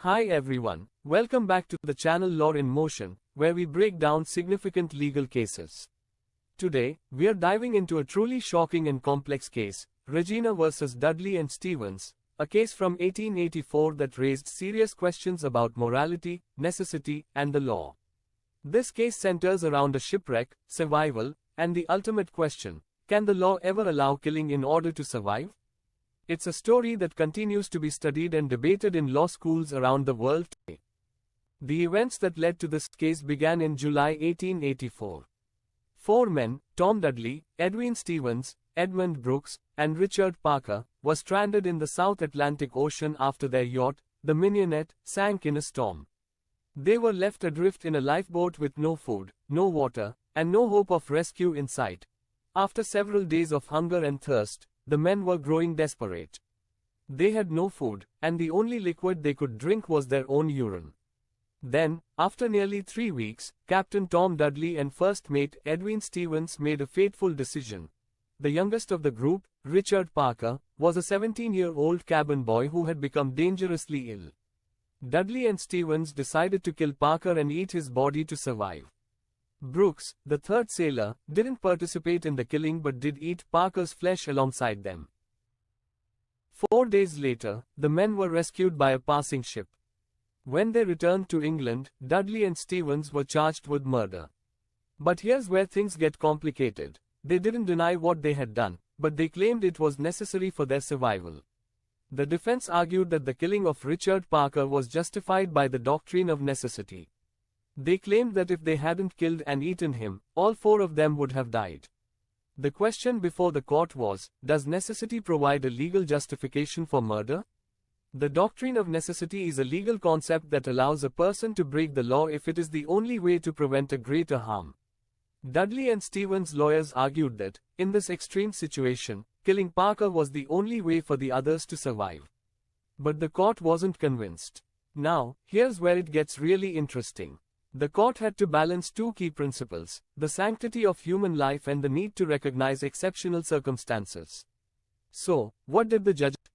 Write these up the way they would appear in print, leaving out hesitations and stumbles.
Hi everyone, welcome back to the channel Law in Motion, where we break down significant legal cases. Today, we are diving into a truly shocking and complex case, Regina vs. Dudley and Stephens, a case from 1884 that raised serious questions about morality, necessity, and the law. This case centers around a shipwreck, survival, and the ultimate question, can the law ever allow killing in order to survive? It's a story that continues to be studied and debated in law schools around the world today. The events that led to this case began in July 1884. Four men, Tom Dudley, Edwin Stephens, Edmund Brooks, and Richard Parker, were stranded in the South Atlantic Ocean after their yacht, the Mignonette, sank in a storm. They were left adrift in a lifeboat with no food, no water, and no hope of rescue in sight. After several days of hunger and thirst, the men were growing desperate. They had no food, and the only liquid they could drink was their own urine. Then, after nearly 3 weeks, Captain Tom Dudley and first mate Edwin Stephens made a fateful decision. The youngest of the group, Richard Parker, was a 17-year-old cabin boy who had become dangerously ill. Dudley and Stephens decided to kill Parker and eat his body to survive. Brooks, the third sailor, didn't participate in the killing but did eat Parker's flesh alongside them. 4 days later, the men were rescued by a passing ship. When they returned to England, Dudley and Stephens were charged with murder. But here's where things get complicated. They didn't deny what they had done, but they claimed it was necessary for their survival. The defense argued that the killing of Richard Parker was justified by the doctrine of necessity. They claimed that if they hadn't killed and eaten him, all four of them would have died. The question before the court was, does necessity provide a legal justification for murder? The doctrine of necessity is a legal concept that allows a person to break the law if it is the only way to prevent a greater harm. Dudley and Stephens' lawyers argued that, in this extreme situation, killing Parker was the only way for the others to survive. But the court wasn't convinced. Now, here's where it gets really interesting. The court had to balance two key principles, the sanctity of human life and the need to recognize exceptional circumstances. So, what did the judge do?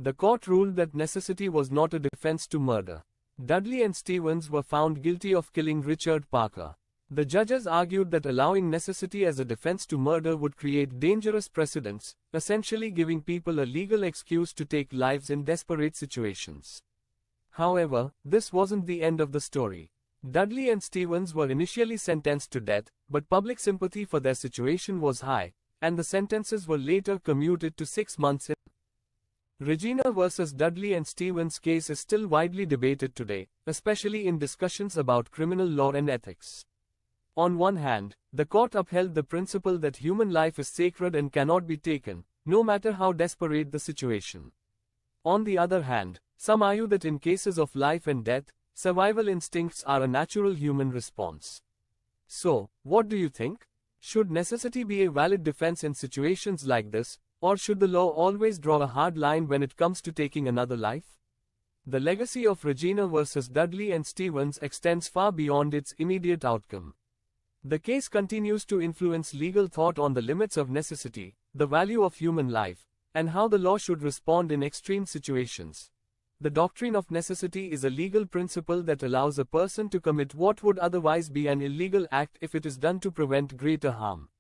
The court ruled that necessity was not a defense to murder. Dudley and Stephens were found guilty of killing Richard Parker. The judges argued that allowing necessity as a defense to murder would create dangerous precedents, essentially giving people a legal excuse to take lives in desperate situations. However, this wasn't the end of the story. Dudley and Stephens were initially sentenced to death, but public sympathy for their situation was high, and the sentences were later commuted to 6 months in. Regina vs. Dudley and Stephens case is still widely debated today, especially in discussions about criminal law and ethics. On one hand, the court upheld the principle that human life is sacred and cannot be taken, no matter how desperate the situation. On the other hand, some argue that in cases of life and death, survival instincts are a natural human response. So, what do you think? Should necessity be a valid defense in situations like this, or should the law always draw a hard line when it comes to taking another life? The legacy of Regina vs. Dudley and Stephens extends far beyond its immediate outcome. The case continues to influence legal thought on the limits of necessity, the value of human life, and how the law should respond in extreme situations. The doctrine of necessity is a legal principle that allows a person to commit what would otherwise be an illegal act if it is done to prevent greater harm.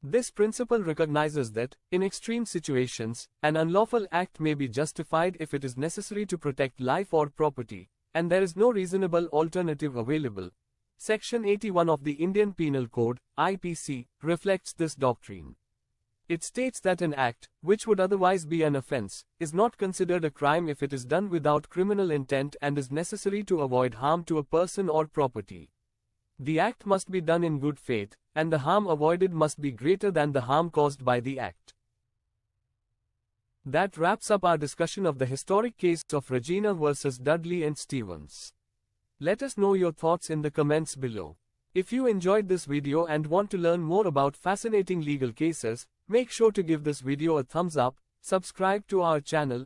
This principle recognizes that, in extreme situations, an unlawful act may be justified if it is necessary to protect life or property, and there is no reasonable alternative available. Section 81 of the Indian Penal Code, IPC, reflects this doctrine. It states that an act, which would otherwise be an offense, is not considered a crime if it is done without criminal intent and is necessary to avoid harm to a person or property. The act must be done in good faith, and the harm avoided must be greater than the harm caused by the act. That wraps up our discussion of the historic case of Regina vs. Dudley and Stephens. Let us know your thoughts in the comments below. If you enjoyed this video and want to learn more about fascinating legal cases, make sure to give this video a thumbs up, subscribe to our channel,